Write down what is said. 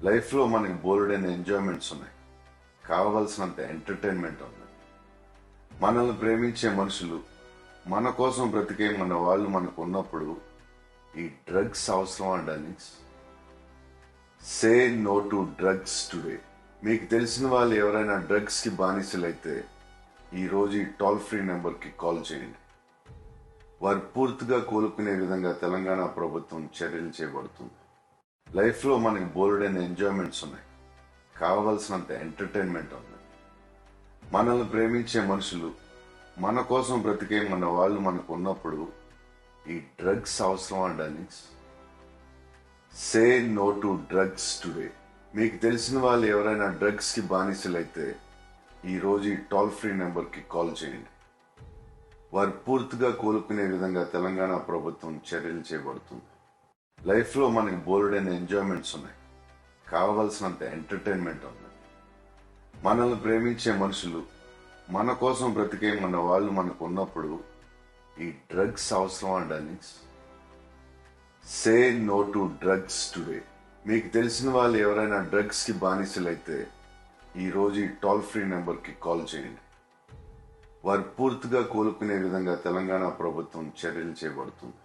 లైఫ్లో మనకి బోల్డైన ఎంజాయ్మెంట్స్ ఉన్నాయి, కావలసినంత ఎంటర్టైన్మెంట్ ఉంది. మనల్ని ప్రేమించే మనుషులు, మన కోసం బ్రతికే మన వాళ్ళు మనకు ఉన్నప్పుడు ఈ డ్రగ్స్ అవసరం darlings. Say no to drugs today. మీకు తెలిసిన వాళ్ళు ఎవరైనా డ్రగ్స్కి బానిసలైతే ఈరోజు ఈ టోల్ ఫ్రీ నెంబర్కి కాల్ చేయండి. వారు పూర్తిగా కోలుకునే విధంగా తెలంగాణ ప్రభుత్వం చర్యలు చేపడుతుంది. లైఫ్లో మనకి బోల్డైన ఎంజాయ్మెంట్స్ ఉన్నాయి, కావలసినంత ఎంటర్టైన్మెంట్ ఉంది. మనల్ని ప్రేమించే మనుషులు, మన కోసం బ్రతికే మన వాళ్ళు మనకు ఉన్నప్పుడు ఈ డ్రగ్స్ అవసరం darlings. Say no to drugs today. మీకు తెలిసిన వాళ్ళు ఎవరైనా డ్రగ్స్కి బానిసలైతే ఈరోజు ఈ టోల్ ఫ్రీ నెంబర్కి కాల్ చేయండి. వారు పూర్తిగా కోలుకునే విధంగా తెలంగాణ ప్రభుత్వం చర్యలు చేపడుతుంది. లైఫ్లో మనకి బోల్డైన ఎంజాయ్మెంట్స్ ఉన్నాయి, కావలసినంత ఎంటర్టైన్మెంట్ ఉంది. మనల్ని ప్రేమించే మనుషులు, మన కోసం బ్రతికే మన వాళ్ళు మనకు ఉన్నప్పుడు ఈ డ్రగ్స్ అవసరం darlings. Say no to drugs today. మీకు తెలిసిన వాళ్ళు ఎవరైనా డ్రగ్స్కి బానిసలైతే ఈరోజు ఈ టోల్ ఫ్రీ నెంబర్కి కాల్ చేయండి. వారు పూర్తిగా కోలుకునే విధంగా తెలంగాణ ప్రభుత్వం చర్యలు చేపడుతుంది.